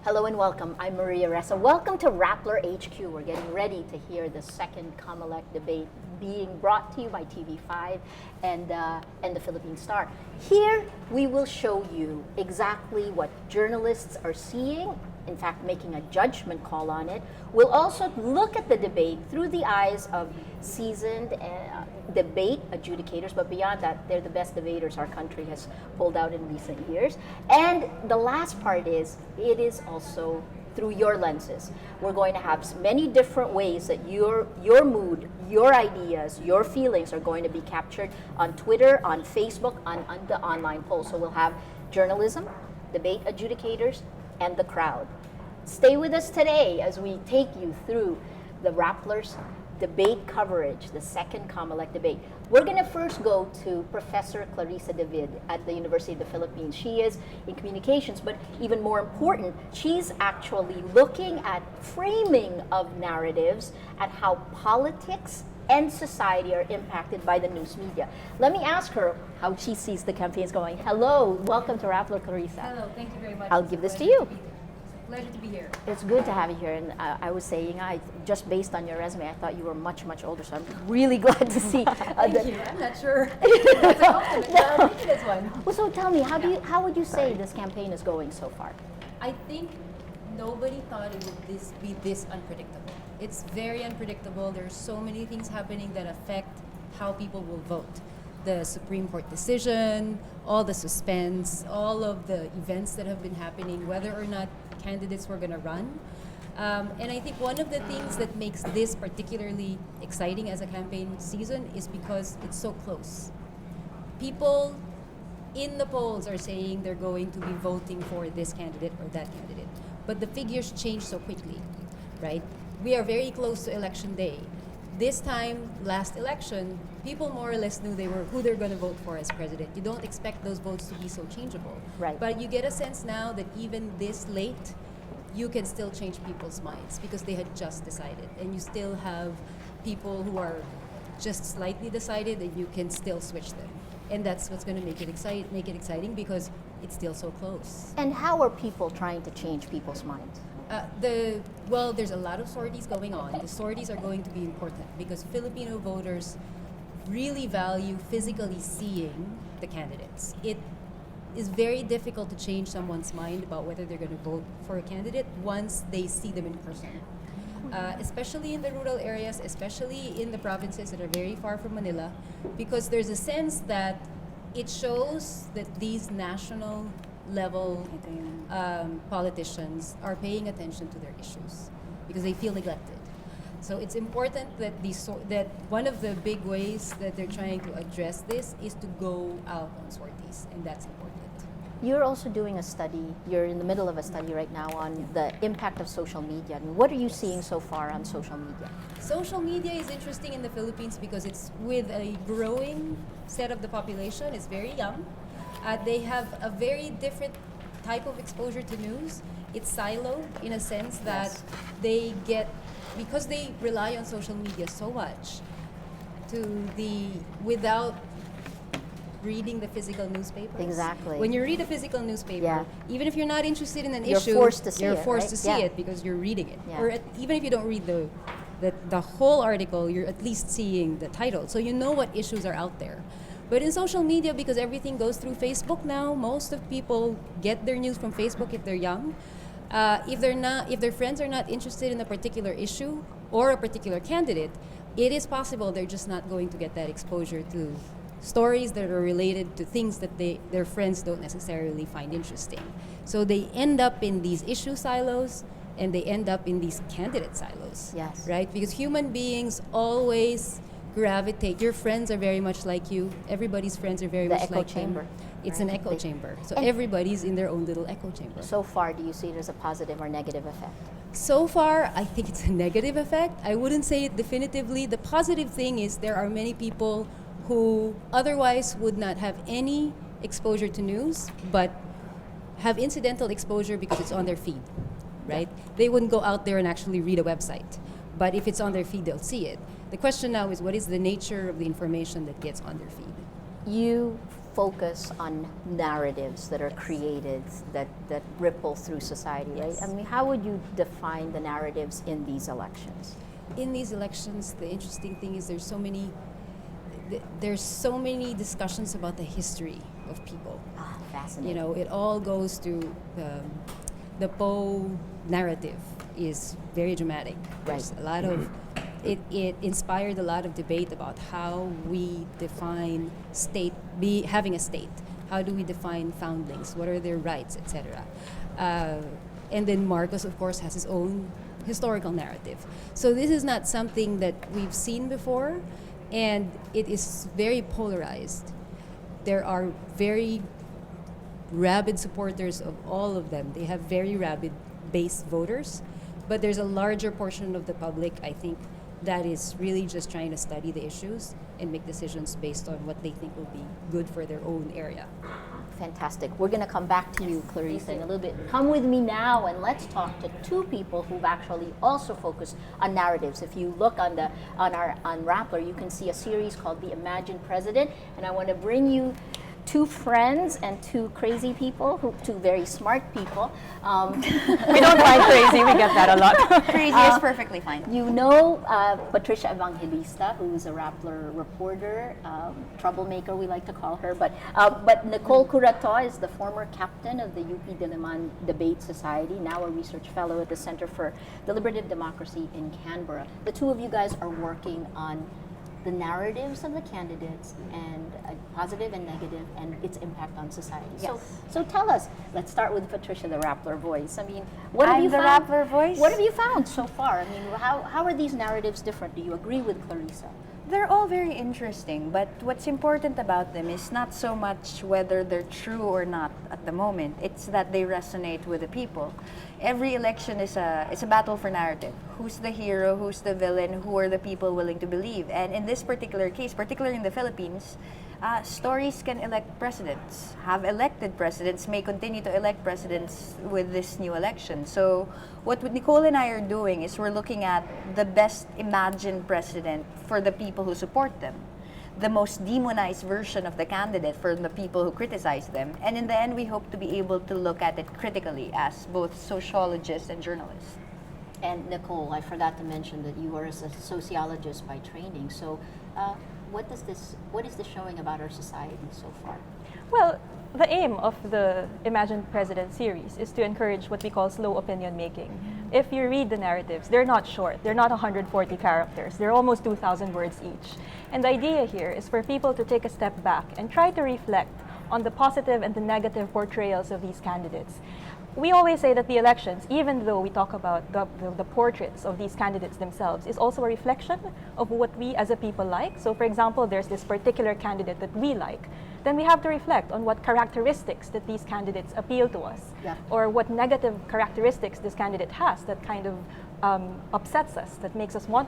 Hello and welcome. I'm Maria Ressa. Welcome to Rappler HQ. We're getting ready to hear the second COMELEC debate being brought to you by TV5 and the Philippine Star. Here we will show you exactly what journalists are seeing, in fact making a judgment call on it. We'll also look at the debate through the eyes of seasoned debate adjudicators, but beyond that, they're the best debaters our country has pulled out in recent years. And the last part is, it is also through your lenses. We're going to have many different ways that your mood, your ideas, your feelings are going to be captured on Twitter, on Facebook, on the online poll. So we'll have journalism, debate adjudicators, and the crowd. Stay with us today as we take you through the Rappler's debate coverage, the second COMELEC debate. We're going to first go to Professor Clarissa David at the University of the Philippines. She is in communications, but even more important, she's actually looking at framing of narratives at how politics and society are impacted by the news media. Let me ask her how she sees the campaigns going. Hello, welcome to Rappler, Clarissa. Hello, thank you very much. I'll give this to you. Pleasure to be here. It's good to have you here, and I was saying, just based on your resume, I thought you were much, much older, so I'm really glad to see. Thank you. I'm not sure. That's a compliment. No. Maybe this one. Well, so tell me, how would you say this campaign is going so far? I think nobody thought it would be this unpredictable. It's very unpredictable. There's so many things happening that affect how people will vote. The Supreme Court decision, all the suspense, all of the events that have been happening, whether or not candidates were going to run. And I think one of the things that makes this particularly exciting as a campaign season is because it's so close. People in the polls are saying they're going to be voting for this candidate or that candidate, but the figures change so quickly, right? We are very close to election day. This time, last election, people more or less knew who they're going to vote for as president. You don't expect those votes to be so changeable. Right. But you get a sense now that even this late, you can still change people's minds because they had just decided. And you still have people who are just slightly decided, and you can still switch them. And that's what's going to make it exciting because it's still so close. And how are people trying to change people's minds? There's a lot of sorties going on. The sorties are going to be important because Filipino voters really value physically seeing the candidates. It is very difficult to change someone's mind about whether they're going to vote for a candidate once they see them in person. Especially in the rural areas, especially in the provinces that are very far from Manila, because there's a sense that it shows that these national level politicians are paying attention to their issues because they feel neglected. So it's important that that one of the big ways that they're trying to address this is to go out on sorties, and that's important. You're also doing a study, you're in the middle of a study right now on the impact of social media. And what are you seeing so far on social media? Social media is interesting in the Philippines because it's with a growing set of the population. It's very young. They have a very different type of exposure to news. It's siloed in a sense that they get, because they rely on social media so much, without reading the physical newspaper. Exactly. When you read a physical newspaper, even if you're not interested in an issue, you're forced to see it because you're reading it. Or even if you don't read the whole article, you're at least seeing the title, so you know what issues are out there. But in social media, because everything goes through Facebook now, most of people get their news from Facebook if they're young. If their friends are not interested in a particular issue or a particular candidate, it is possible they're just not going to get that exposure to stories that are related to things that their friends don't necessarily find interesting. So they end up in these issue silos, and they end up in these candidate silos. Yes. Right? Because human beings always gravitate. Your friends are very much like you. Everybody's friends are very much like chamber. them. It's an echo chamber. So everybody's in their own little echo chamber. So far, do you see it as a positive or negative effect? So far, I think it's a negative effect. I wouldn't say it definitively. The positive thing is there are many people who otherwise would not have any exposure to news, but have incidental exposure because it's on their feed, right? They wouldn't go out there and actually read a website. But if it's on their feed, they'll see it. The question now is, what is the nature of the information that gets on their feed? you focus on narratives that are created that ripple through society, right? Yes. I mean, how would you define the narratives in these elections? In these elections, the interesting thing is there's so many discussions about the history of people. Ah, fascinating. You know, it all goes to the Poe narrative is very dramatic. There's a lot of it inspired a lot of debate about how we define having a state. How do we define foundlings? What are their rights, etc. And then Marcos, of course, has his own historical narrative. So this is not something that we've seen before, and it is very polarized. There are very rabid supporters of all of them. They have very rabid base voters, but there's a larger portion of the public, I think, that is really just trying to study the issues and make decisions based on what they think will be good for their own area. Fantastic. We're going to come back to you, Clarissa, in a little bit. Come with me now and let's talk to two people who've actually also focused on narratives. If you look on Rappler, you can see a series called The Imagined President, and I want to bring you two friends and two crazy people, two very smart people. We don't mind crazy, we get that a lot. Crazy is perfectly fine. You know Patricia Evangelista, who's a Rappler reporter, troublemaker we like to call her, but Nicole Curato is the former captain of the UP Diliman Debate Society, now a research fellow at the Center for Deliberative Democracy in Canberra. The two of you guys are working on the narratives of the candidates, and positive and negative, and its impact on society. Yes. So tell us. Let's start with Patricia, the Rappler voice. I mean, what have I'm you the found? Rappler voice? What have you found so far? I mean, how are these narratives different? Do you agree with Clarissa? They're all very interesting, but what's important about them is not so much whether they're true or not at the moment. It's that they resonate with the people. Every election is a battle for narrative. Who's the hero? Who's the villain? Who are the people willing to believe? And in this particular case, particularly in the Philippines, stories can elect presidents. Have elected presidents may continue to elect presidents with this new election. So what Nicole and I are doing is we're looking at the best imagined president for the people who support them, the most demonized version of the candidate for the people who criticize them. And in the end, we hope to be able to look at it critically as both sociologists and journalists. And Nicole, I forgot to mention that you are a sociologist by training. So what is this showing about our society so far? Well, the aim of the Imagined President series is to encourage what we call slow opinion making. If you read the narratives, they're not short. They're not 140 characters. They're almost 2,000 words each. And the idea here is for people to take a step back and try to reflect on the positive and the negative portrayals of these candidates. We always say that the elections, even though we talk about the portraits of these candidates themselves, is also a reflection of what we as a people like. So for example, there's this particular candidate that we like. Then we have to reflect on what characteristics that these candidates appeal to us, or what negative characteristics this candidate has that kind of upsets us, that makes us not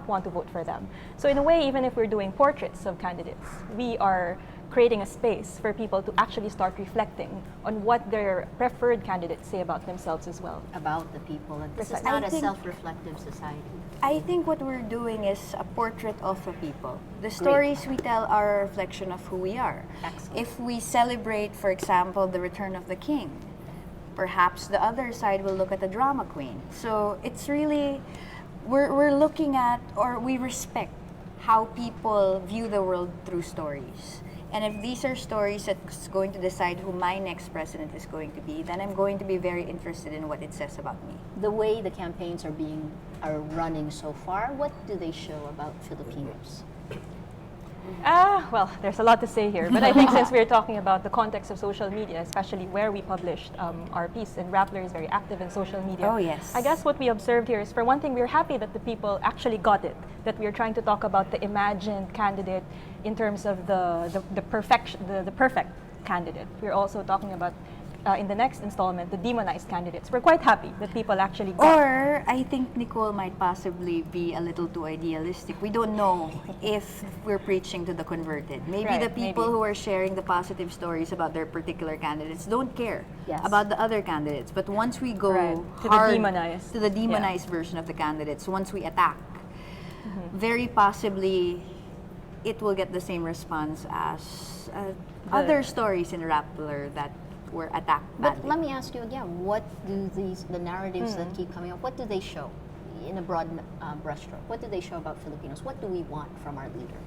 want to vote for them. So in a way, even if we're doing portraits of candidates, we are creating a space for people to actually start reflecting on what their preferred candidates say about themselves as well. About the people. And this is Precisely. not I a think- self-reflective society. I think what we're doing is a portrait of the people. The stories we tell are a reflection of who we are. Excellent. If we celebrate, for example, the return of the king, perhaps the other side will look at the drama queen. So it's really, we're looking at, or we respect how people view the world through stories. And if these are stories that's going to decide who my next president is going to be, then I'm going to be very interested in what it says about me. The way the campaigns are running so far, what do they show about Filipinos? Well, there's a lot to say here, but I think since we're talking about the context of social media, especially where we published our piece, and Rappler is very active in social media. Oh, yes. I guess what we observed here is, for one thing, we're happy that the people actually got it, that we're trying to talk about the imagined candidate in terms of the perfect candidate. We're also talking about in the next installment, the demonized candidates. We're quite happy that people actually got it. Or I think Nicole might possibly be a little too idealistic. We don't know if we're preaching to the converted. Maybe Right, the people maybe. who are sharing the positive stories about their particular candidates don't care Yes. about the other candidates. But once we go Right, to the hard demonized. to the Yeah. demonized version of the candidates, once we attack, very possibly it will get the same response as other stories in Rappler that were attacked But badly. let me ask you again, what do the narratives that keep coming up, what do they show in a broad brushstroke? What do they show about Filipinos? What do we want from our leader?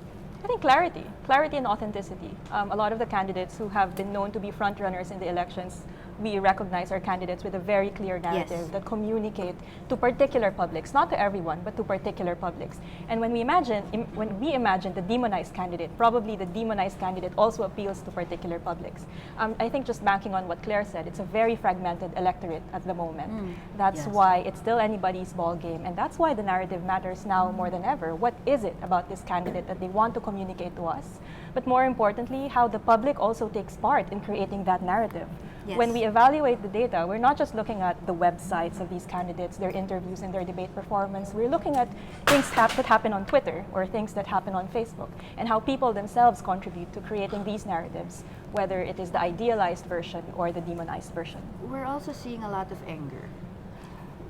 I think clarity and authenticity. A lot of the candidates who have been known to be front runners in the elections, we recognize are candidates with a very clear narrative Yes. that communicate to particular publics, not to everyone, but to particular publics. And when we imagine the demonized candidate, probably the demonized candidate also appeals to particular publics. I think just banking on what Claire said, it's a very fragmented electorate at the moment. That's Yes. why it's still anybody's ball game, and that's why the narrative matters now more than ever. What is it about this candidate that they want to communicate to us? But more importantly, how the public also takes part in creating that narrative. Yes. When we evaluate the data, we're not just looking at the websites of these candidates, their interviews and their debate performance. We're looking at things that happen on Twitter or things that happen on Facebook, and how people themselves contribute to creating these narratives, whether it is the idealized version or the demonized version. We're also seeing a lot of anger.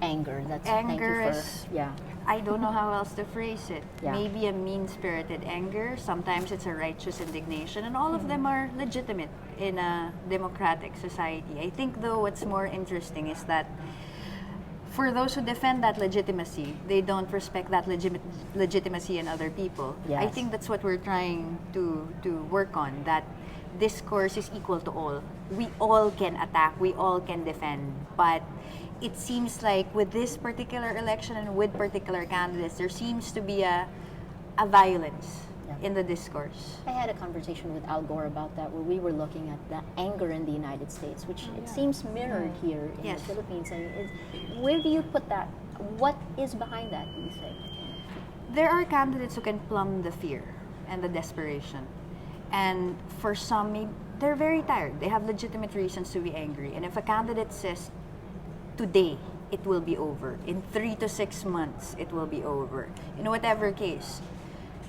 Anger, thank you Anger for, is- yeah. I don't know how else to phrase it. Yeah. Maybe a mean-spirited anger. Sometimes it's a righteous indignation, and all of them are legitimate in a democratic society. I think, though, what's more interesting is that for those who defend that legitimacy, they don't respect that legitimacy in other people. I Yes. think that's what we're trying to work on, that discourse is equal to all. We all can attack, we all can defend, but it seems like with this particular election and with particular candidates, there seems to be a violence Yeah. in the discourse. I had a conversation with Al Gore about that, where we were looking at the anger in the United States, which it seems mirrored here in Yes. the Philippines. And where do you put that? What is behind that, do you think? There are candidates who can plumb the fear and the desperation. And for some, they're very tired. They have legitimate reasons to be angry. And if a candidate says, today, it will be over. In 3 to 6 months, it will be over. In whatever case,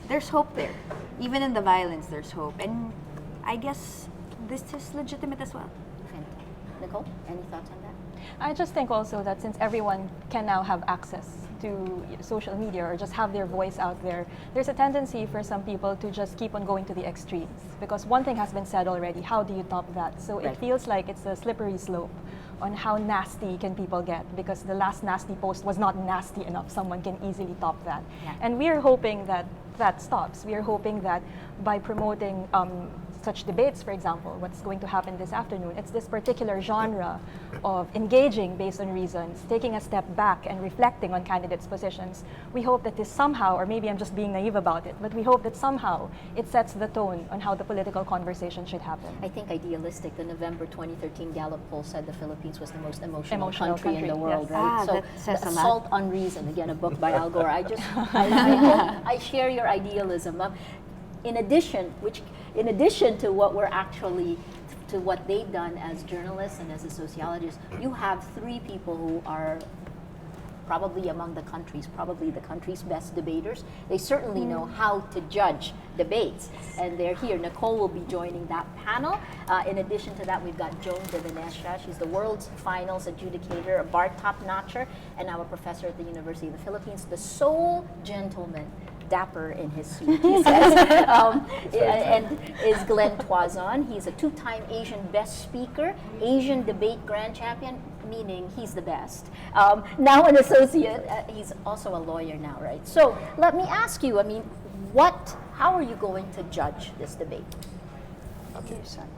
there's hope there. Even in the violence, there's hope. And I guess this is legitimate as well. Fantastic. Nicole, any thoughts on that? I just think also that since everyone can now have access to social media or just have their voice out there, there's a tendency for some people to just keep on going to the extremes. Because one thing has been said already, how do you top that? So Right. it feels like it's a slippery slope on how nasty can people get, because the last nasty post was not nasty enough. Someone can easily top that. Yeah. And we are hoping that that stops. We are hoping that by promoting such debates, for example, what's going to happen this afternoon, it's this particular genre of engaging based on reasons, taking a step back and reflecting on candidates' positions. We hope that this somehow, or maybe I'm just being naive about it, but we hope that somehow it sets the tone on how the political conversation should happen. I think idealistic. The November 2013 Gallup poll said the Philippines was the most emotional, Emotional country in the country, world, yes. right? That says the a lot. Assault on Reason, again, a book by Al Gore. I hope I share your idealism. In addition to what we're actually, to what they've done as journalists and as a sociologist, you have three people who are probably probably the country's best debaters. They certainly know how to judge debates, and they're here. Nicole will be joining that panel. In addition to that, we've got Joan de Venecia. She's the world's finals adjudicator, a bar top-notcher, and now a professor at the University of the Philippines. The sole gentleman, dapper in his suit, he says, and is Glenn Toison. He's a two-time Asian Best Speaker, Asian Debate Grand Champion, meaning he's the best. Now an associate, he's also a lawyer now, right? So let me ask you, how are you going to judge this debate? Okay. You start.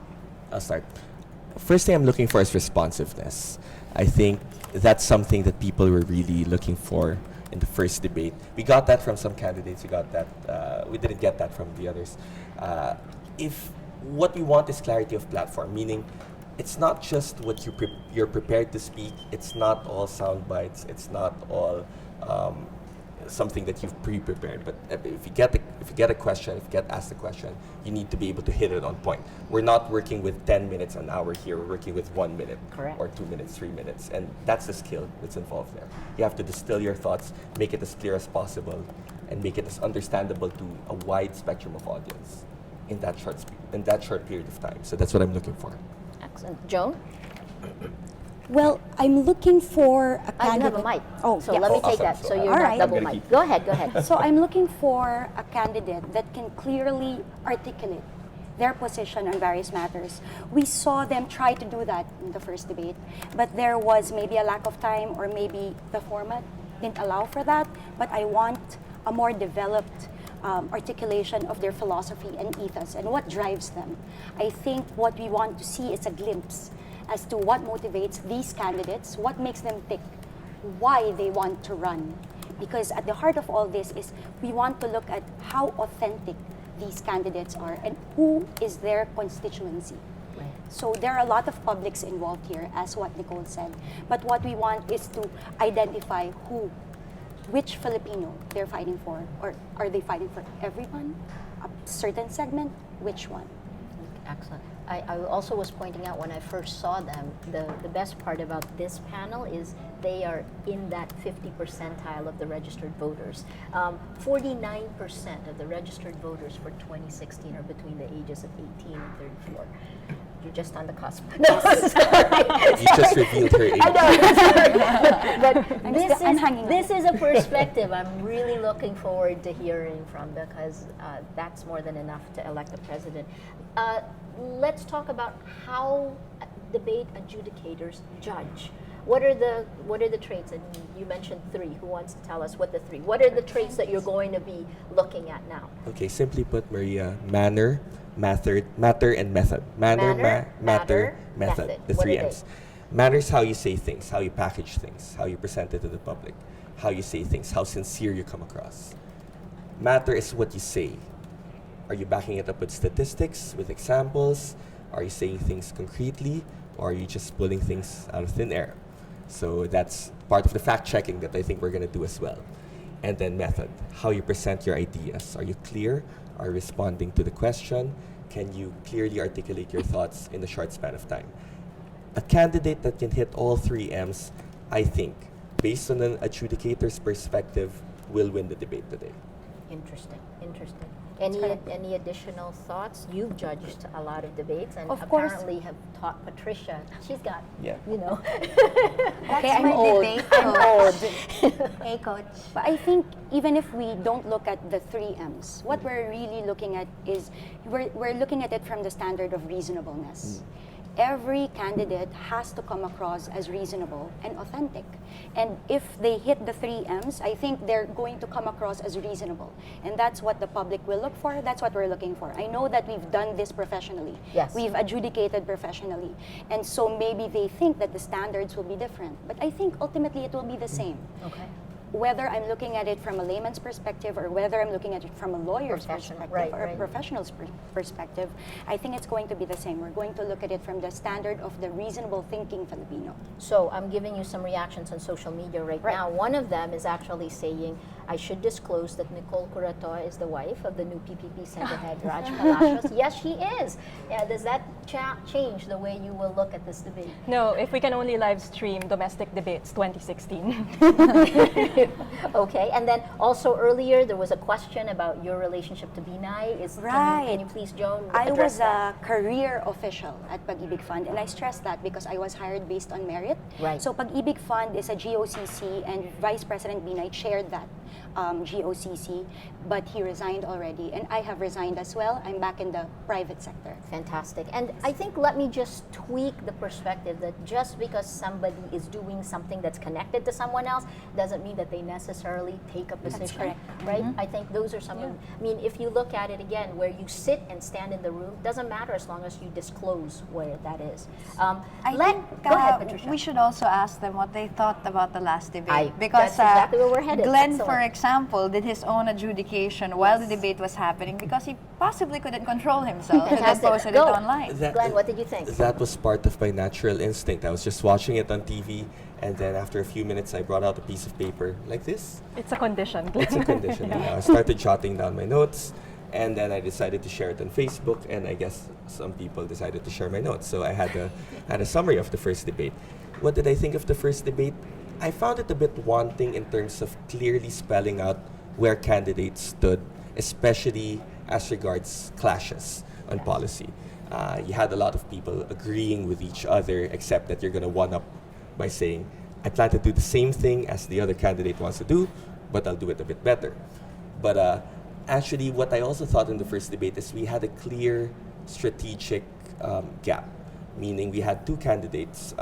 I'll start. First thing I'm looking for is responsiveness. I think that's something that people were really looking for in the first debate. We got that from some candidates. We didn't get that from the others. If what we want is clarity of platform, meaning it's not just what you're prepared to speak. It's not all sound bites. It's not all something that you've pre-prepared. But if you get a question, if you get asked a question, you need to be able to hit it on point. We're not working with 10 minutes an hour here. We're working with 1 minute, Correct. or 2 minutes, 3 minutes, and that's the skill that's involved there. You have to distill your thoughts, make it as clear as possible, and make it as understandable to a wide spectrum of audience in that short period of time. So that's what I'm looking for. Excellent. Joan? Well, I'm looking for a I candidate. have a mic. Oh, so yes. let me Oh, take awesome. that. So So you're All not right. double I'm gonna mic. keep- Go ahead. Go ahead. So I'm looking for a candidate that can clearly articulate their position on various matters. We saw them try to do that in the first debate, but there was maybe a lack of time or maybe the format didn't allow for that. But I want a more developed articulation of their philosophy and ethos and what drives them. I think what we want to see is a glimpse as to what motivates these candidates, what makes them tick, why they want to run. Because at the heart of all this is we want to look at how authentic these candidates are and who is their constituency. Right. So there are a lot of publics involved here, as what Nicole said. But what we want is to identify which Filipino they're fighting for. Or are they fighting for everyone? A certain segment? Which one? Excellent. I also was pointing out when I first saw them, the best part about this panel is they are in that 50 percentile of the registered voters. 49% of the registered voters for 2016 are between the ages of 18 and 34. You're just on the cusp. No, sorry. You just revealed her age. I know, sorry. But I'm hanging on. this is a perspective I'm really looking forward to hearing from, because that's more than enough to elect a president. Let's talk about how debate adjudicators judge. What are the traits? And you mentioned three. Who wants to tell us what the three? What are the traits that you're going to be looking at now? Okay, simply put, Maria, matter, and method. Matter, matter, method. method. The What three are they? M's. Matter is how you say things, how you package things, how you present it to the public, how you say things, how sincere you come across. Matter is what you say. Are you backing it up with statistics, with examples? Are you saying things concretely? Or are you just pulling things out of thin air? So that's part of the fact checking that I think we're going to do as well. And then method, how you present your ideas. Are you clear? Are you responding to the question? Can you clearly articulate your thoughts in a short span of time? A candidate that can hit all three M's, I think, based on an adjudicator's perspective, will win the debate today. Interesting. Any additional thoughts? You've judged a lot of debates and Of course. apparently have taught Patricia. She's got, Yeah. Okay, I'm old. I'm old. Hey, Coach. But I think even if we don't look at the three M's, what we're really looking at is we're looking at it from the standard of reasonableness. Every candidate has to come across as reasonable and authentic. And if they hit the three M's, I think they're going to come across as reasonable. And that's what the public will look for. That's what we're looking for. I know that we've done this professionally. Yes. We've adjudicated professionally. And so maybe they think that the standards will be different. But I think ultimately it will be the same. Okay. Whether I'm looking at it from a layman's perspective or whether I'm looking at it from a lawyer's Professional, perspective right, or right. a professional's perspective, I think it's going to be the same. We're going to look at it from the standard of the reasonable thinking Filipino. So I'm giving you some reactions on social media right now. One of them is actually saying, I should disclose that Nicole Curatoa is the wife of the new PPP Center head, Raj Palacios. Yes, she is. Yeah, does that change the way you will look at this debate? No, if we can only live stream domestic debates 2016. Okay, and then also earlier there was a question about your relationship to Binay. Can you please, Joan, I address was that? a career official at Pag-ibig Fund, and I stress that because I was hired based on merit. Right. So Pag-ibig Fund is a GOCC, and Vice President Binay chaired that GOCC, but he resigned already, and I have resigned as well. I'm back in the private sector. Fantastic. And I think let me just tweak the perspective that just because somebody is doing something that's connected to someone else doesn't mean that they necessarily take a position, correct. right? I think those are some of, I mean, if you look at it again, where you sit and stand in the room, doesn't matter as long as you disclose where that is. I Go think ahead, Patricia. we should also ask them what they thought about the last debate. That's exactly where we're headed. Glenn, Excellent. for example, did his own adjudication while the debate was happening because he possibly couldn't control himself and then Fantastic. posted Go. it online. Glenn, what did you think? That was part of my natural instinct. I was just watching it on TV, and then after a few minutes, I brought out a piece of paper like this. It's a condition. It's a condition. Yeah. I started jotting down my notes, and then I decided to share it on Facebook, and I guess some people decided to share my notes. So I had a summary of the first debate. What did I think of the first debate? I found it a bit wanting in terms of clearly spelling out where candidates stood, especially as regards clashes on policy. You had a lot of people agreeing with each other, except that you're going to one-up by saying, I plan to do the same thing as the other candidate wants to do, but I'll do it a bit better. But actually, what I also thought in the first debate is we had a clear strategic gap, meaning we had two candidates,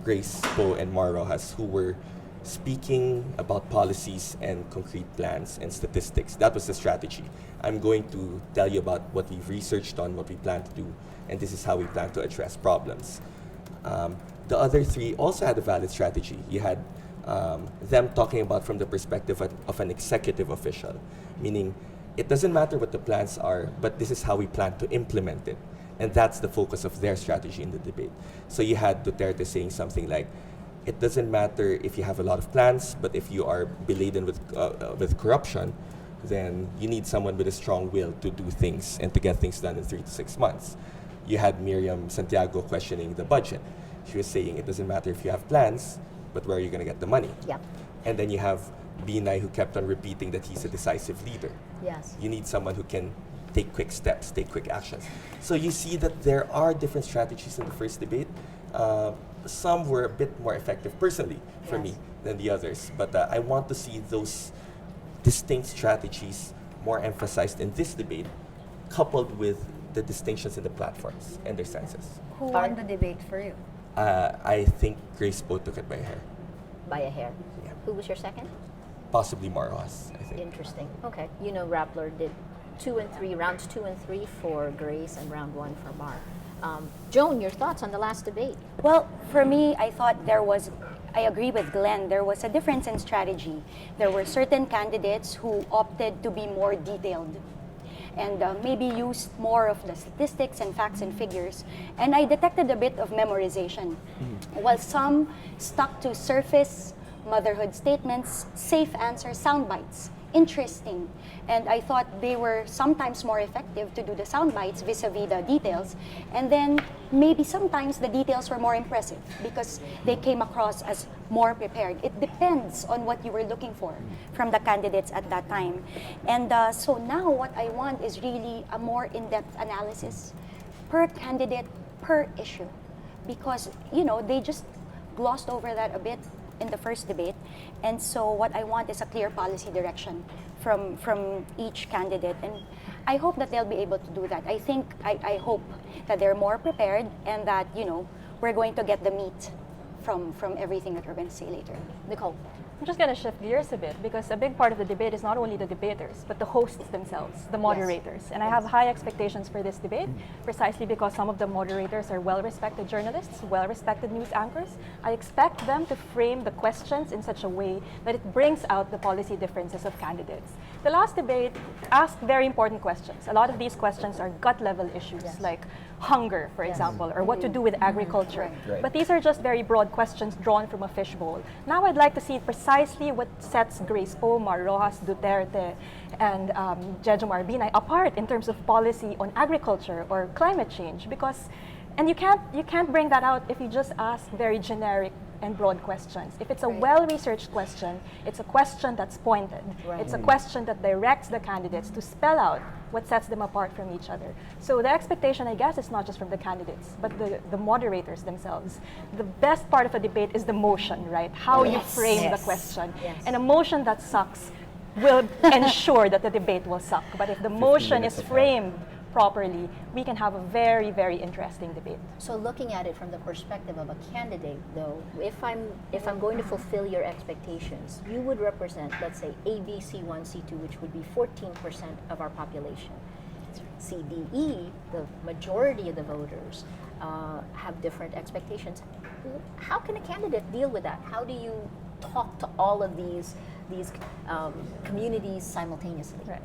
Grace Poe and Mar Rojas, who were speaking about policies and concrete plans and statistics. That was the strategy. I'm going to tell you about what we've researched on, what we plan to do, and this is how we plan to address problems. The other three also had a valid strategy. You had them talking about from the perspective of an executive official, meaning it doesn't matter what the plans are, but this is how we plan to implement it. And that's the focus of their strategy in the debate. So you had Duterte saying something like, it doesn't matter if you have a lot of plans, but if you are beladen with corruption, then you need someone with a strong will to do things and to get things done in 3 to 6 months. You had Miriam Santiago questioning the budget. She was saying it doesn't matter if you have plans, but where are you going to get the money? Yep. And then you have Binay, who kept on repeating that he's a decisive leader. Yes. You need someone who can take quick steps, take quick actions. So you see that there are different strategies in the first debate. Some were a bit more effective personally for me than the others, but I want to see those distinct strategies more emphasized in this debate, coupled with the distinctions in the platforms and their senses. Who won the debate for you? I think Grace Poe took it by a hair. By a hair. Yeah. Who was your second? Possibly Maros, I think. Interesting. Okay. You know, Rappler did rounds 2 and 3 for Grace and round 1 for Mar. Joan, your thoughts on the last debate? Well, for me, I thought I agree with Glenn, there was a difference in strategy. There were certain candidates who opted to be more detailed and maybe used more of the statistics and facts and figures. And I detected a bit of memorization, while some stuck to surface motherhood statements, safe answers, sound bites. Interesting. And I thought they were sometimes more effective to do the sound bites vis-a-vis the details. And then maybe sometimes the details were more impressive because they came across as more prepared. It depends on what you were looking for from the candidates at that time. And so now what I want is really a more in-depth analysis per candidate, per issue. Because, you know, they just glossed over that a bit in the first debate. And so what I want is a clear policy direction from each candidate. And I hope that they'll be able to do that. I hope that they're more prepared and that, you know, we're going to get the meat from everything that we're going to say later. Nicole? I'm just going to shift gears a bit because a big part of the debate is not only the debaters, but the hosts themselves, the moderators. And I have high expectations for this debate precisely because some of the moderators are well-respected journalists, well-respected news anchors. I expect them to frame the questions in such a way that it brings out the policy differences of candidates. The last debate asked very important questions. A lot of these questions are gut-level issues like hunger, for example, or what to do with agriculture. Right. But these are just very broad questions drawn from a fishbowl. Now I'd like to see precisely what sets Grace Poe, Mar Rojas, Duterte, and Jejomar Binay apart in terms of policy on agriculture or climate change. And you can't bring that out if you just ask very generic and broad questions. If it's a well-researched question, it's a question that's pointed. It's a question that directs the candidates to spell out what sets them apart from each other. So the expectation, I guess, is not just from the candidates, but the moderators themselves. The best part of a debate is the motion, right? How you frame the question. And a motion that sucks will ensure that the debate will suck. But if the motion is framed properly, we can have a very, very interesting debate. So looking at it from the perspective of a candidate, though, if I'm going to fulfill your expectations, you would represent, let's say, A, B, C1, C2, which would be 14% of our population. C, D, E, the majority of the voters have different expectations. How can a candidate deal with that? How do you talk to all of these communities simultaneously? Right.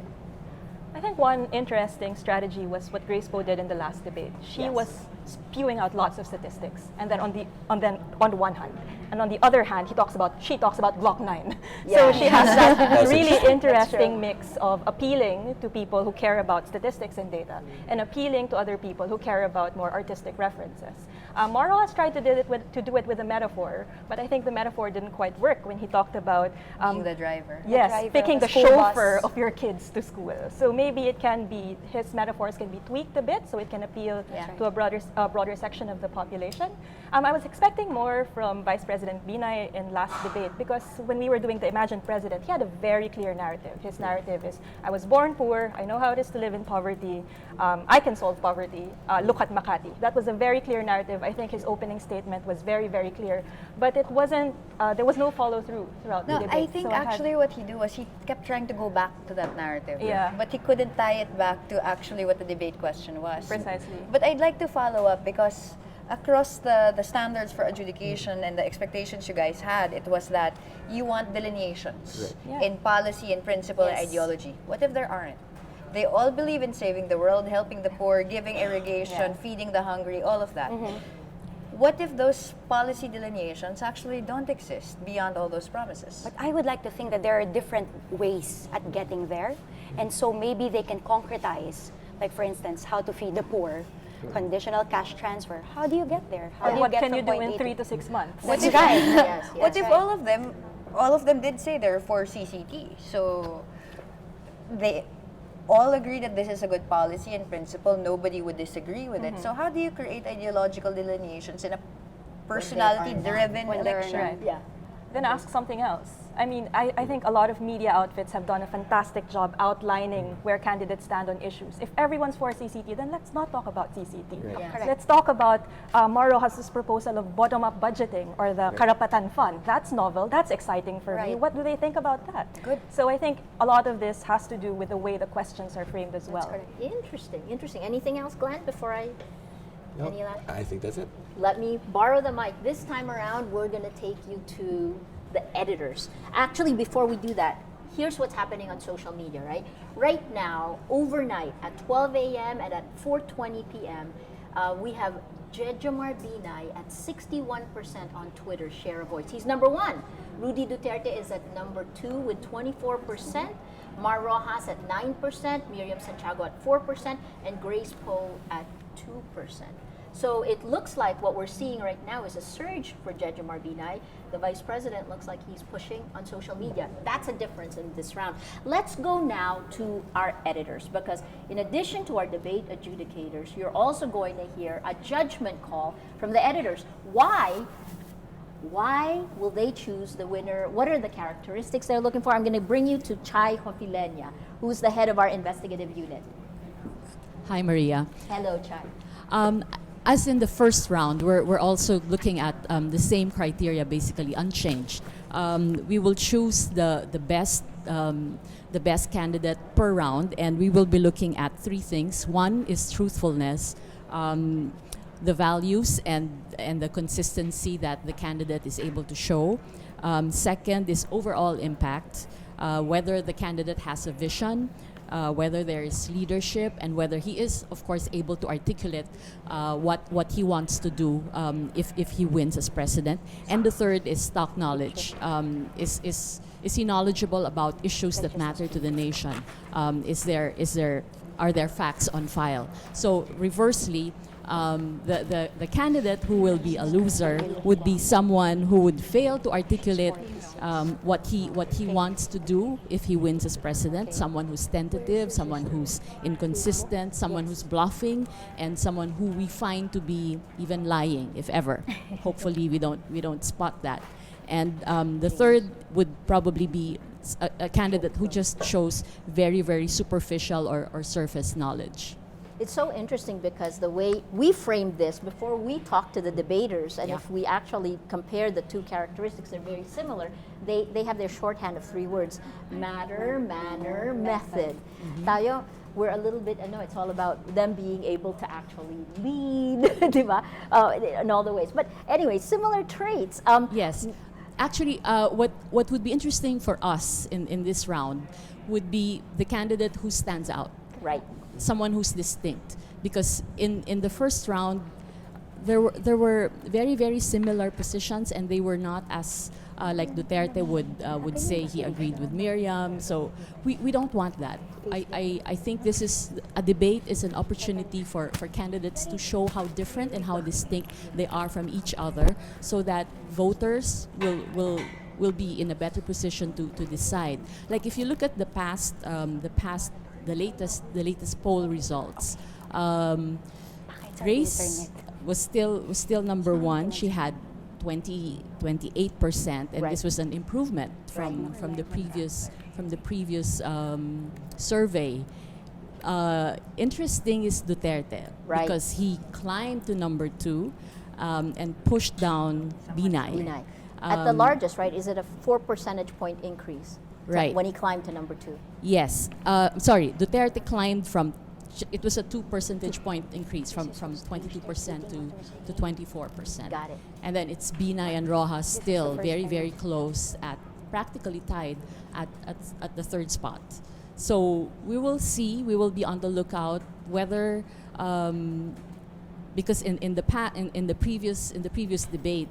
I think one interesting strategy was what Grace Poe did in the last debate. She was spewing out lots of statistics, and then on the one hand, and on the other hand, she talks about Glock 9. So she has that really interesting mix of appealing to people who care about statistics and data, and appealing to other people who care about more artistic references. Maro has tried to do it with a metaphor, but I think the metaphor didn't quite work when he talked about being the driver. Yes, picking the chauffeur of your kids to school. So maybe his metaphors can be tweaked a bit so it can appeal to a a broader section of the population. I was expecting more from Vice President Binay in last debate because when we were doing the Imagined President, he had a very clear narrative. His narrative is, I was born poor, I know how it is to live in poverty, I can solve poverty, look at Makati. That was a very clear narrative. I think his opening statement was very, very clear, but it wasn't, there was no follow through throughout the No, debate. I think So actually what he did was he kept trying to go back to that narrative. Yeah. But he couldn't tie it back to actually what the debate question was. Precisely. But I'd like to follow up because across the standards for adjudication and the expectations you guys had, it was that you want delineations Yeah. in policy and principle and Yes. ideology. What if there aren't? They all believe in saving the world, helping the poor, giving irrigation, feeding the hungry, all of that. What if those policy delineations actually don't exist beyond all those promises? But I would like to think that there are different ways at getting there. And so maybe they can concretize, like for instance, how to feed the poor, conditional cash transfer. How do you get there? How Or do you what get can from you do point in A to- 3 to 6 months? That's if- right. What if right. all of them did say they're for CCT? So they all agree that this is a good policy and principle. Nobody would disagree with it. So how do you create ideological delineations in a personality-driven When there are election? none. Right. Yeah. Then ask something else. I mean, I think a lot of media outfits have done a fantastic job outlining where candidates stand on issues. If everyone's for CCT, then let's not talk about CCT. Right. Yeah. Correct. Let's talk about Mar Rojas' proposal of bottom-up budgeting or the Karapatan Fund. That's novel. That's exciting for me. Right. What do they think about that? Good. So I think a lot of this has to do with the way the questions are framed as well. Correct. Interesting, interesting. Anything else, Glenn, before I... No, Any last- I think that's it. Let me borrow the mic. This time around, we're going to take you to the editors. Actually, before we do that, here's what's happening on social media, right? Right now, overnight, at 12 a.m. and at 4:20 p.m., we have Jejomar Binay at 61% on Twitter share of voice. He's number one. Rudy Duterte is at number 2 with 24%. Mar Rojas at 9%, Miriam Santiago at 4%, and Grace Poe at 2%. So it looks like what we're seeing right now is a surge for Jejomar Binay. The vice president looks like he's pushing on social media. That's a difference in this round. Let's go now to our editors, because in addition to our debate adjudicators, you're also going to hear a judgment call from the editors. Why will they choose the winner? What are the characteristics they're looking for? I'm going to bring you to Chai Hofilenya, who's the head of our investigative unit. Hi, Maria. Hello, Chai. As in the first round, we're also looking at the same criteria, basically unchanged. We will choose the best candidate per round, and we will be looking at 3 things. One is truthfulness, the values and the consistency that the candidate is able to show. Second is overall impact, whether the candidate has a vision, whether there is leadership, and whether he is, of course, able to articulate what he wants to do if he wins as president. And the third is stock knowledge. Is he knowledgeable about issues that matter to the nation? Are there facts on file? So reversely, the candidate who will be a loser would be someone who would fail to articulate what he wants to do if he wins as president. Someone who's tentative, someone who's inconsistent, someone who's bluffing, and someone who we find to be even lying, if ever. Hopefully, we don't spot that. And the third would probably be a candidate who just shows very, very superficial or surface knowledge. It's so interesting because the way we framed this before we talked to the debaters, and Yeah. if we actually compare the 2 characteristics, they're very similar. They have their shorthand of 3 words: matter, manner, method. Tayo, we're a little bit, I know it's all about them being able to actually lead, diba? In all the ways. But anyway, similar traits. Yes. Actually, what would be interesting for us in this round would be the candidate who stands out. Right. Someone who's distinct, because in the first round there were very, very similar positions, and they were not as like Duterte would say he agreed with Miriam. So we don't want that. I think this is a debate is an opportunity for candidates to show how different and how distinct they are from each other, so that voters will be in a better position to decide. Like if you look at the latest poll results, was still number one. She had 28%, and Right. this was an improvement from the previous survey. Interesting is Duterte, Right. because he climbed to number two and pushed down Binay. Binay. At the Um, largest, right? Is it a 4 percentage point increase? Right. When he climbed to number 2. Yes. Sorry, Duterte climbed from, it was a 2 percentage point increase from 22% to 24%. Got it. And then it's Binay and Rojas still very, very close, at practically tied at the third spot. So we will see, we will be on the lookout whether, because in the previous debate,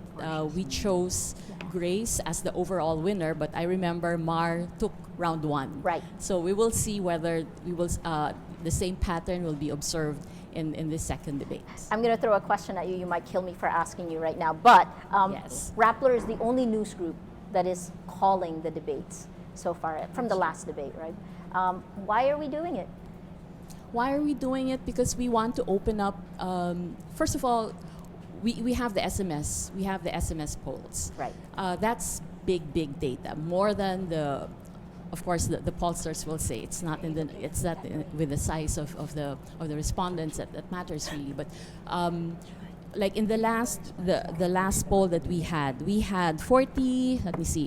we chose Grace as the overall winner, but I remember Mar took round one. Right. So we will see whether the same pattern will be observed in the second debate. I'm going to throw a question at you. You might kill me for asking you right now. But Yes. Rappler is the only news group that is calling the debates so far, from the last debate, right? Why are we doing it? Why are we doing it? Because we want to open up. First of all, we have the SMS. We have the SMS polls. Right. That's big data. More than of course, the pollsters will say it's not with the size of the respondents that matters really. But like in the last poll that we had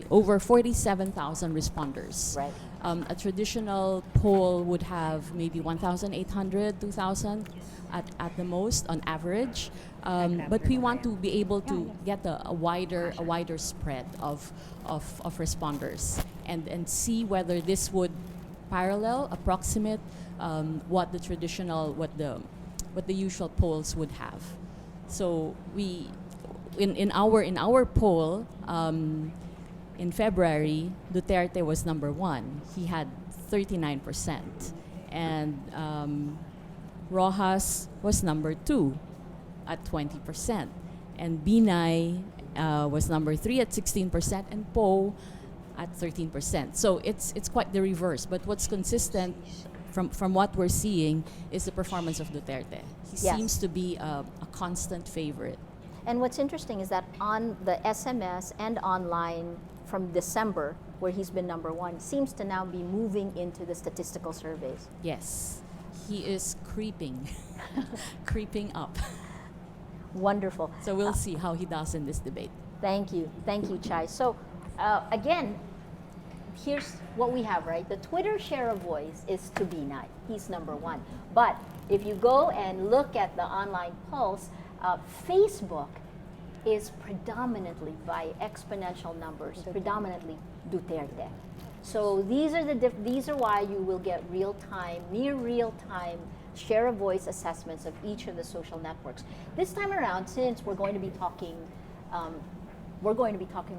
over 47,000 responders. Right. A traditional poll would have maybe 1,800, 2,000 at the most on average. But we want to be able to get a wider spread of responders and see whether this would approximate what the usual polls would have. So we in our poll in February, Duterte was number one. He had 39%, and Rojas was number two at 20%, and Binay was number three at 16%, and Poe at 13%. So it's quite the reverse. But what's consistent from what we're seeing is the performance of Duterte. He Yes. seems to be a constant favorite. And what's interesting is that on the SMS and online from December, where he's been number one, seems to now be moving into the statistical surveys. Yes, he is creeping up. Wonderful. So we'll see how he does in this debate. Thank you, Chai. So again, here's what we have, right? The Twitter share of voice is to Binay. He's number one. But if you go and look at the online polls, Facebook is predominantly by exponential numbers, predominantly Duterte. So these are why you will get near real-time share of voice assessments of each of the social networks. This time around, since we're going to be talking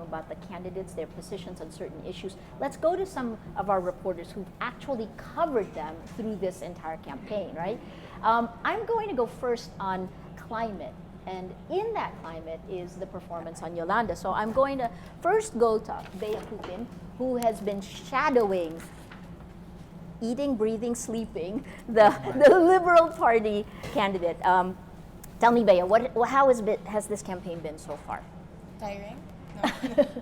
about the candidates, their positions on certain issues, let's go to some of our reporters who've actually covered them through this entire campaign, right? I'm going to go first on climate. And in that climate is the performance on Yolanda. So I'm going to first go to Bea Pupin, who has been shadowing, eating, breathing, sleeping, the Liberal Party candidate. Tell me, Bea, how has this campaign been so far? Tiring?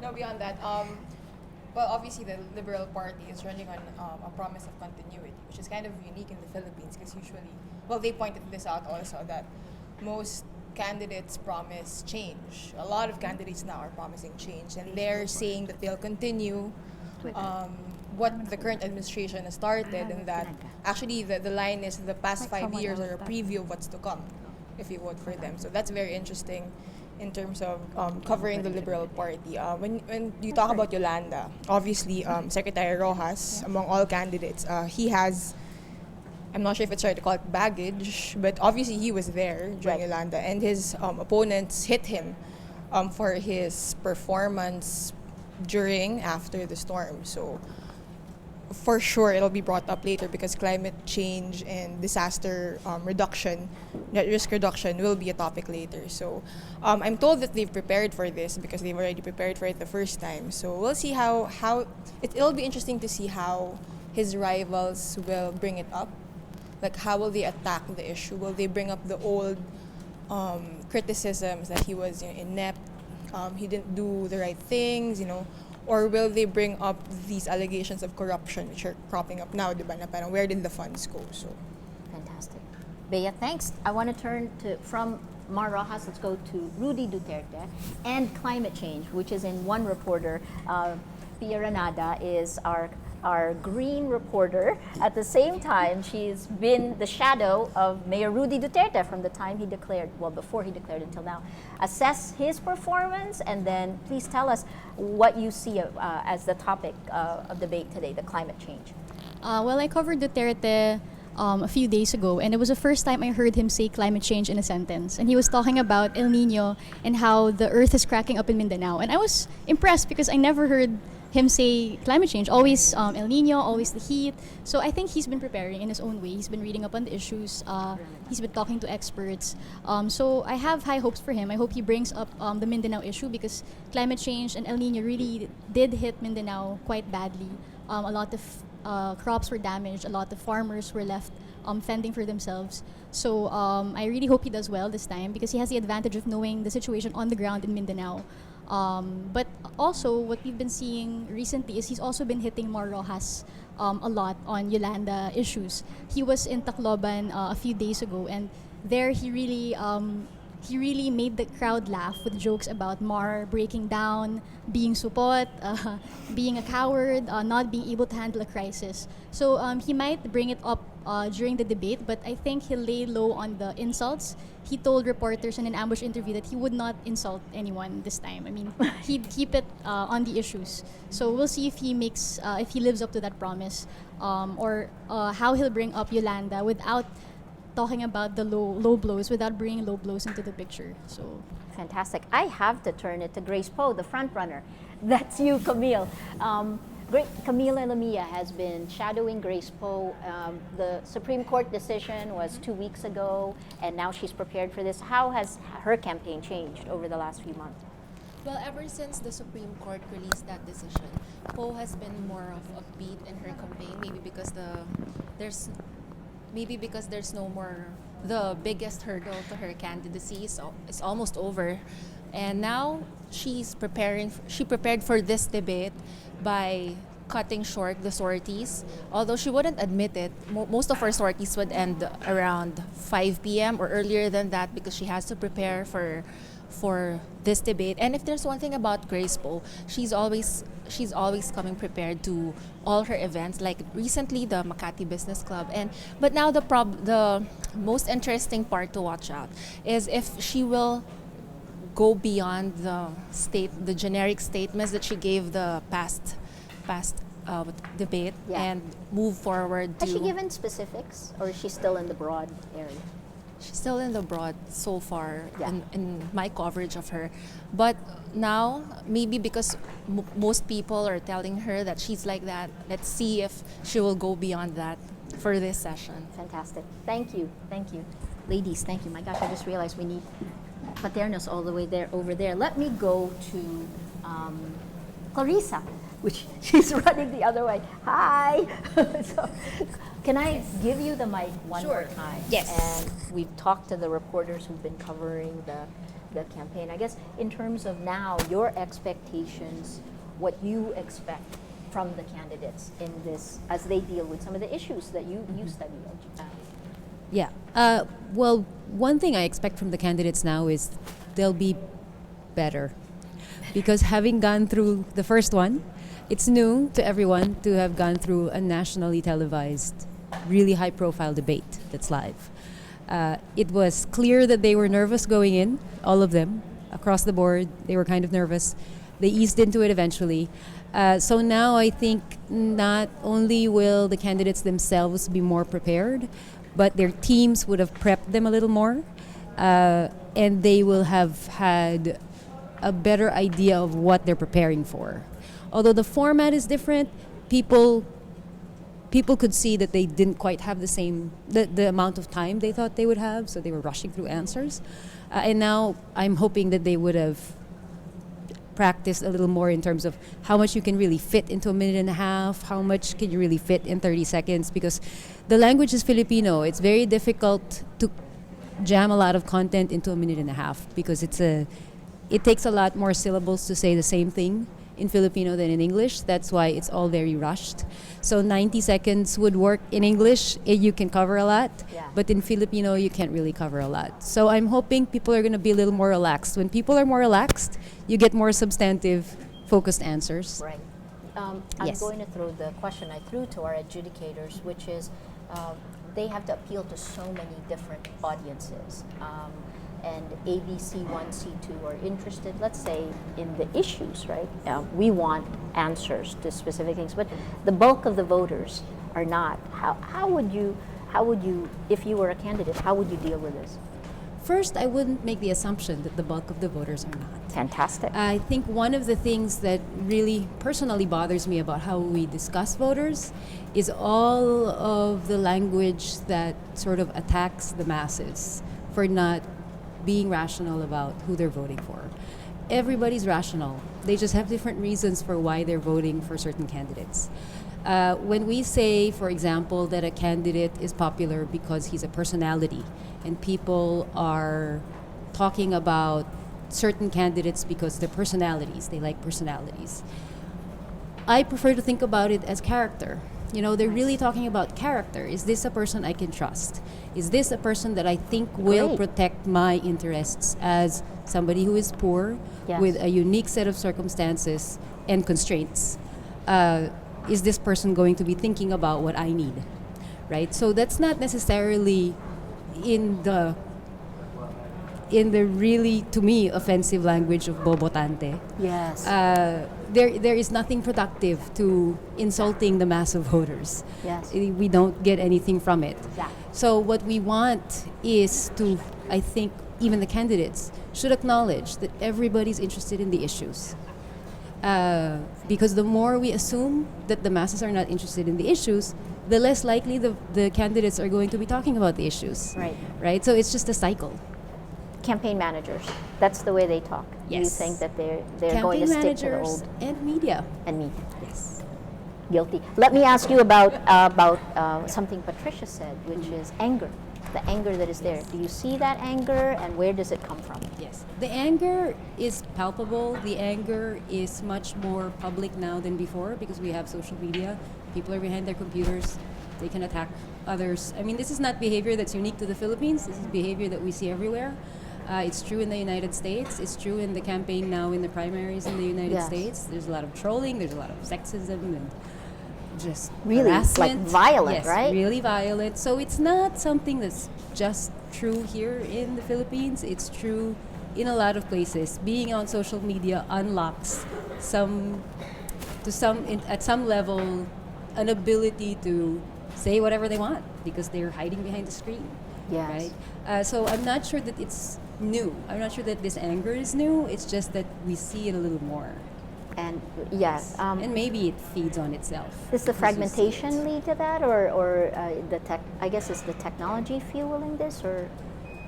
No, beyond that. Well, obviously the Liberal Party is running on a promise of continuity, which is kind of unique in the Philippines because usually, well, they pointed this out also, that most candidates promise change. A lot of candidates now are promising change, and they're saying that they'll continue what the current administration has started, and that actually the line is the past 5 years are a preview of what's to come if you vote for them. So that's very interesting in terms of covering the Liberal Party. When you talk about Yolanda, obviously Secretary Rojas, among all candidates, he has, I'm not sure if it's right to call it baggage, but obviously he was there during Yolanda, and his opponents hit him for his performance after the storm. So for sure it'll be brought up later because climate change and disaster risk reduction will be a topic later. So I'm told that they've prepared for this because they've already prepared for it the first time. So we'll see how it'll be interesting to see how his rivals will bring it up. Like, how will they attack the issue? Will they bring up the old criticisms that he was inept, he didn't do the right things, or will they bring up these allegations of corruption which are cropping up now, diba, na parang where did the funds go? So, Fantastic. Bea, thanks. I want to turn from Mar Rojas, let's go to Rudy Duterte and climate change, which is in one reporter. Pia Ranada is our green reporter. At the same time, she's been the shadow of Mayor Rudy Duterte from the time he declared, before he declared until now. Assess his performance, and then please tell us what you see as the topic of debate today, the climate change. Well, I covered Duterte a few days ago, and it was the first time I heard him say climate change in a sentence. And he was talking about El Nino and how the earth is cracking up in Mindanao. And I was impressed because I never heard him say climate change. Always El Nino, always the heat. So I think he's been preparing in his own way. He's been reading up on the issues. He's been talking to experts. So I have high hopes for him. I hope he brings up the Mindanao issue, because climate change and El Nino really did hit Mindanao quite badly. A lot of crops were damaged. A lot of farmers were left fending for themselves. So I really hope he does well this time, because he has the advantage of knowing the situation on the ground in Mindanao. But also, what we've been seeing recently is he's also been hitting Mar Rojas a lot on Yolanda issues. He was in Tacloban a few days ago, and there he really made the crowd laugh with jokes about Mar breaking down, being supot, being a coward, not being able to handle a crisis. So he might bring it up during the debate, but I think he'll lay low on the insults. He told reporters in an ambush interview that he would not insult anyone this time. I mean, he'd keep it on the issues. So we'll see if he lives up to that promise, or how he'll bring up Yolanda without talking about the low blows, without bringing low blows into the picture. So Fantastic. I have to turn it to Grace Poe, the front runner. That's you, Camille. Camille Lamia has been shadowing Grace Poe. The Supreme Court decision was 2 weeks ago, and now she's prepared for this. How has her campaign changed over the last few months? Well, ever since the Supreme Court released that decision, Poe has been more of upbeat in her campaign. Maybe because there's no more, the biggest hurdle to her candidacy is almost over, and now she prepared for this debate by cutting short the sorties. Although she wouldn't admit it, most of her sorties would end around 5 p.m. or earlier than that, because she has to prepare for this debate. And if there's one thing about Grace Poe, she's always coming prepared to all her events, like recently the Makati Business Club. But now the most interesting part to watch out is if she will go beyond the generic statements that she gave the past debate, and move forward to... Has she given specifics, or is she still in the broad area? She's still in the broad so far in my coverage of her. But now, maybe because most people are telling her that she's like that, let's see if she will go beyond that for this session. Fantastic. Thank you. Thank you. Ladies, thank you. My gosh, I just realized we need Paternos all the way over there. Let me go to Clarissa, which she's running the other way. Hi. So, can I give you the mic one more time? Yes. And we've talked to the reporters who've been covering the campaign. I guess in terms of now, your expectations, what you expect from the candidates in this, as they deal with some of the issues that you study. Yeah. Well, one thing I expect from the candidates now is they'll be better. Because having gone through the first one, it's new to everyone to have gone through a nationally televised, really high-profile debate that's live. It was clear that they were nervous going in, all of them, across the board. They were kind of nervous. They eased into it eventually. So now I think not only will the candidates themselves be more prepared, but their teams would have prepped them a little more, and they will have had a better idea of what they're preparing for. Although the format is different, people could see that they didn't quite have the amount of time they thought they would have, so they were rushing through answers. And now I'm hoping that they would have practiced a little more in terms of how much you can really fit into a minute and a half, how much can you really fit in 30 seconds, because the language is Filipino. It's very difficult to jam a lot of content into a minute and a half because it takes a lot more syllables to say the same thing in Filipino than in English. That's why it's all very rushed. So 90 seconds would work in English. You can cover a lot. Yeah. But in Filipino, you can't really cover a lot. So I'm hoping people are going to be a little more relaxed. When people are more relaxed, you get more substantive, focused answers. Right. I'm Yes. going to throw the question I threw to our adjudicators, which is they have to appeal to so many different audiences. And ABC1, C2 are interested, let's say, in the issues, right? We want answers to specific things, but the bulk of the voters are not. How would you, if you were a candidate, how would you deal with this? First, I wouldn't make the assumption that the bulk of the voters are not. Fantastic. I think one of the things that really personally bothers me about how we discuss voters is all of the language that sort of attacks the masses for not being rational about who they're voting for. Everybody's rational. They just have different reasons for why they're voting for certain candidates. When we say, for example, that a candidate is popular because he's a personality, and people are talking about certain candidates because they're personalities, they like personalities, I prefer to think about it as character. You know, they're really talking about character. Is this a person I can trust? Is this a person that I think will Great. protect my interests as somebody who is poor Yes. with a unique set of circumstances and constraints? Is this person going to be thinking about what I need? Right? So that's not necessarily in the really, to me, offensive language of bobotante. Yes. There is nothing productive to insulting the mass of voters. Yes. We don't get anything from it. Yeah. So what we want is to, I think, even the candidates should acknowledge that everybody's interested in the issues. Because the more we assume that the masses are not interested in the issues, the less likely the candidates are going to be talking about the issues. Right. Right? So it's just a cycle. Campaign managers, that's the way they talk. You Yes. think that they're Campaign going to stick to the managers old and media. and me. Yes. Guilty. Let me ask you about something Patricia said, which is anger. The anger that is there. Do you see that anger, and where does it come from? Yes. The anger is palpable. The anger is much more public now than before because we have social media. People are behind their computers. They can attack others. I mean, this is not behavior that's unique to the Philippines. This is behavior that we see everywhere. It's true in the United States. It's true in the campaign now in the primaries in the United Yes. States. There's a lot of trolling. There's a lot of sexism and just Really, it's like harassment. violent, Yes, right? really violent. So it's not something that's just true here in the Philippines. It's true in a lot of places. Being on social media unlocks at some level an ability to say whatever they want because they're hiding behind the screen. Yes. Right? So I'm not sure that it's new. I'm not sure that this anger is new. It's just that we see it a little more. And yes, And maybe it feeds on itself. does the because we see it. fragmentation lead to that, or the tech? I guess is the technology fueling this, or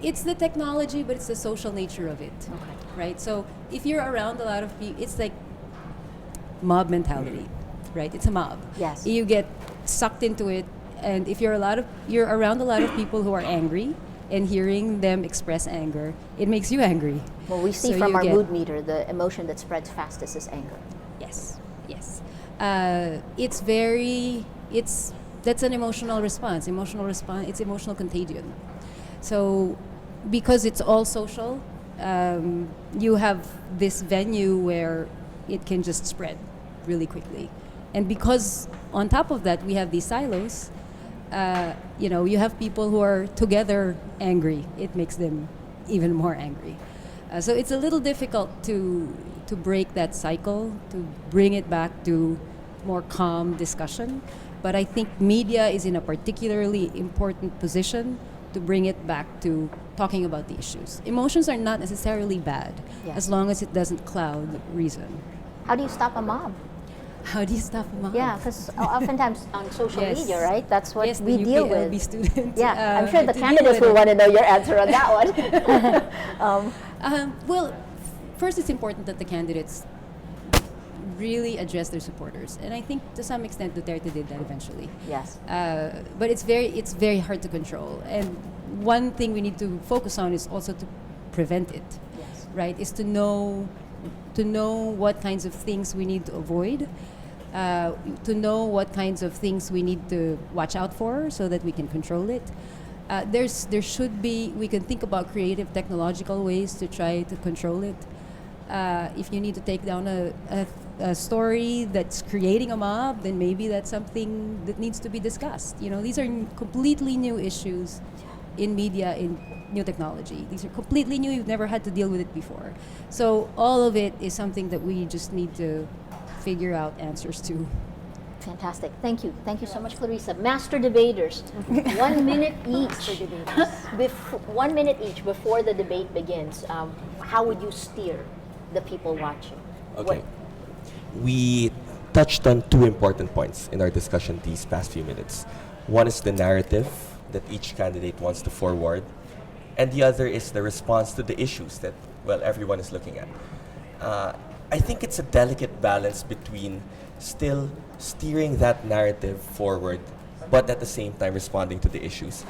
It's the technology, but it's the social nature of it. Okay. Right? So if you're around a lot of people, it's like mob mentality, right? It's a mob. Yes. You get sucked into it, and if you're around a lot of people who are angry, and hearing them express anger, it makes you angry. well, we see So from you our get- mood meter the emotion that spreads fastest is anger. Yes, yes. That's an emotional response. It's emotional contagion. So, because it's all social, you have this venue where it can just spread really quickly. And because on top of that, we have these silos, you have people who are together angry. It makes them even more angry. So it's a little difficult to break that cycle, to bring it back to more calm discussion. But I think media is in a particularly important position to bring it back to talking about the issues. Emotions are not necessarily bad, Yeah. as long as it doesn't cloud reason. How do you stop a mob? How do you stop a mob? Yeah, because oftentimes on social Yes. media, right? That's what Yes, we the deal UPLB with. student. Yeah, I'm sure the to deal candidates with will it. want to know your answer on that one. Well, first it's important that the candidates really address their supporters. And I think to some extent Duterte did that eventually. Yes. But it's very hard to control. And one thing we need to focus on is also to prevent it. Yes. Right? Is to know what kinds of things we need to avoid, to know what kinds of things we need to watch out for so that we can control it. There should be, we can think about creative technological ways to try to control it. If you need to take down a story that's creating a mob, then maybe that's something that needs to be discussed. You know, these are completely new issues in media, in new technology. These are completely new. You've never had to deal with it before. So all of it is something that we just need to figure out answers to. Fantastic. Thank you. Thank you so much, Clarissa. Master debaters, 1 minute each. 1 minute each before the debate begins. How would you steer the people watching? Okay. We touched on two important points in our discussion these past few minutes. One is the narrative that each candidate wants to forward, and the other is the response to the issues that, well, everyone is looking at. I think it's a delicate balance between still steering that narrative forward, but at the same time responding to the issues.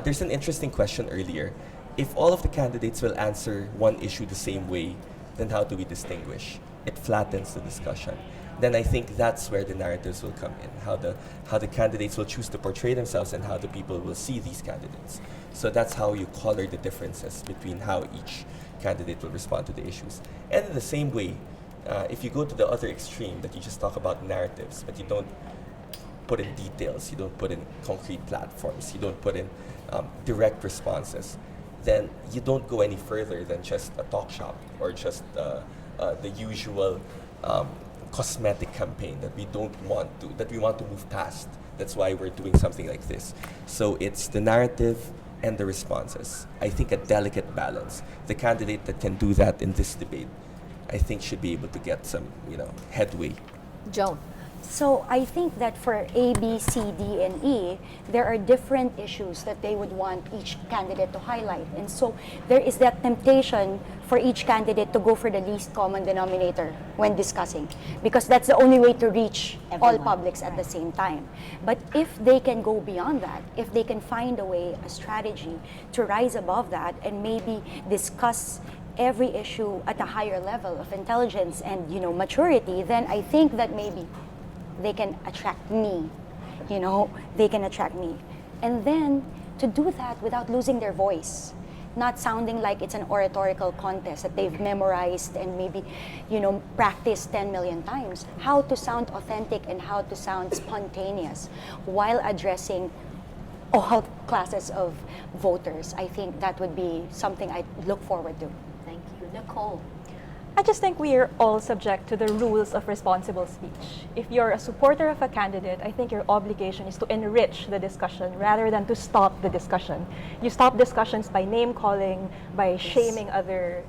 There's an interesting question earlier. If all of the candidates will answer one issue the same way, then how do we distinguish? It flattens the discussion. Then I think that's where the narratives will come in, how the candidates will choose to portray themselves and how the people will see these candidates. So that's how you color the differences between how each candidate will respond to the issues. And in the same way, if you go to the other extreme, that you just talk about narratives, but you don't put in details, you don't put in concrete platforms, you don't put in direct responses, then you don't go any further than just a talk shop or just the usual cosmetic campaign that we want to move past. That's why we're doing something like this. So it's the narrative and the responses. I think a delicate balance. The candidate that can do that in this debate, I think, should be able to get some, headway. Joan. So I think that for A, B, C, D, and E, there are different issues that they would want each candidate to highlight. And so there is that temptation for each candidate to go for the least common denominator when discussing, because that's the only way to reach all publics at the same time. But if they can go beyond that, if they can find a way, a strategy to rise above that and maybe discuss every issue at a higher level of intelligence and maturity, then I think that maybe they can attract me, they can attract me. And then to do that without losing their voice, not sounding like it's an oratorical contest that they've memorized and maybe, practiced 10 million times. How to sound authentic and how to sound spontaneous while addressing all classes of voters. I think that would be something I look forward to. Thank you. Nicole. I just think we are all subject to the rules of responsible speech. If you're a supporter of a candidate, I think your obligation is to enrich the discussion rather than to stop the discussion. You stop discussions by name-calling, by shaming other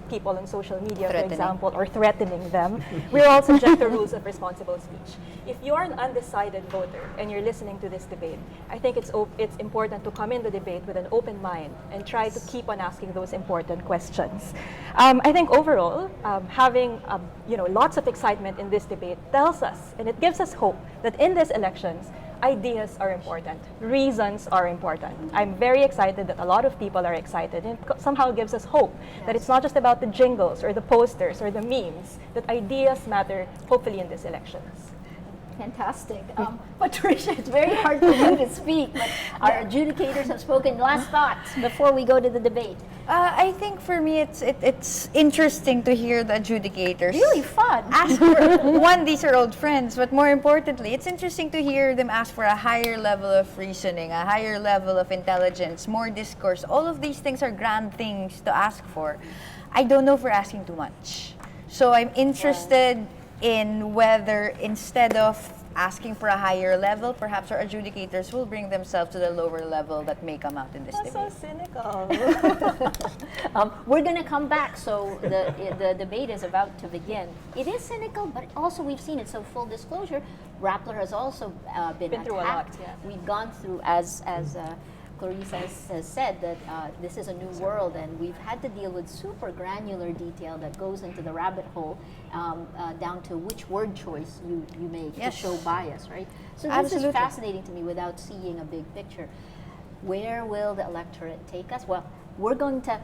people on social media, for example, or threatening them. We're all subject to rules of responsible speech. If you're an undecided voter and you're listening to this debate, I think it's important to come in the debate with an open mind and try to keep on asking those important questions. I think overall, having lots of excitement in this debate tells us, and it gives us hope, that in these elections, ideas are important, reasons are important. I'm very excited that a lot of people are excited, and it somehow gives us hope that it's not just about the jingles or the posters or the memes, that ideas matter, hopefully, in these elections. Fantastic. Patricia, it's very hard for you to speak, but our adjudicators have spoken. Last thoughts before we go to the debate. I think for me, it's interesting to hear the adjudicators. Really fun. Ask for these are old friends, but more importantly, it's interesting to hear them ask for a higher level of reasoning, a higher level of intelligence, more discourse. All of these things are grand things to ask for. I don't know if we're asking too much. So I'm interested in whether, instead of asking for a higher level, perhaps our adjudicators will bring themselves to the lower level that may come out in this debate. That's so cynical. We're going to come back, so the debate is about to begin. It is cynical, but also we've seen it. So full disclosure, Rappler has also been through a lot, attacked. yeah. We've gone through, as Clarice has said that this is a new world, and we've had to deal with super granular detail that goes into the rabbit hole, down to which word choice you make Yes. to show bias, right? So this Absolutely. is fascinating to me without seeing a big picture. Where will the electorate take us? Well, we're going to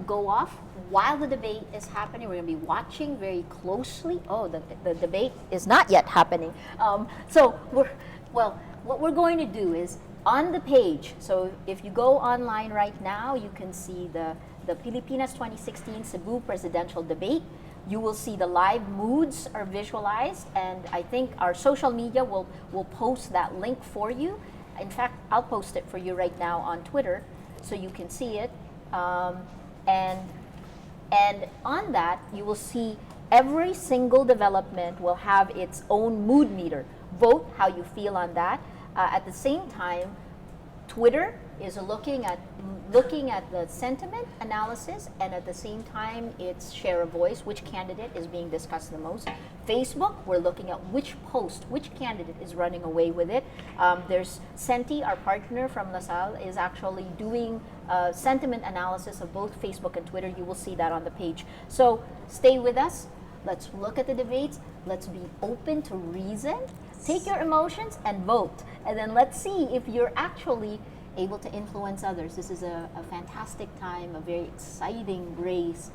go off while the debate is happening. We're going to be watching very closely. Oh, the debate is not yet happening. What we're going to do is on the page. So if you go online right now, you can see the Pilipinas 2016 Cebu presidential debate. You will see the live moods are visualized, and I think our social media will post that link for you. In fact, I'll post it for you right now on Twitter, so you can see it. And on that, you will see every single development will have its own mood meter. Vote how you feel on that. At the same time, Twitter is looking at the sentiment analysis, and at the same time, it's share a voice, which candidate is being discussed the most. Facebook, we're looking at which post, which candidate is running away with it. There's Senti, our partner from LaSalle, is actually doing sentiment analysis of both Facebook and Twitter. You will see that on the page. So stay with us. Let's look at the debates. Let's be open to reason. Take your emotions and vote. And then let's see if you're actually able to influence others. This is a fantastic time, a very exciting race.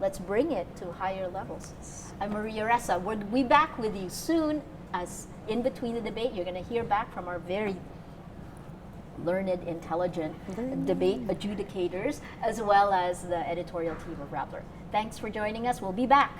Let's bring it to higher levels. I'm Maria Ressa. We'll be back with you soon. As in between the debate, you're going to hear back from our very learned, intelligent debate adjudicators, as well as the editorial team of Rappler. Thanks for joining us. We'll be back.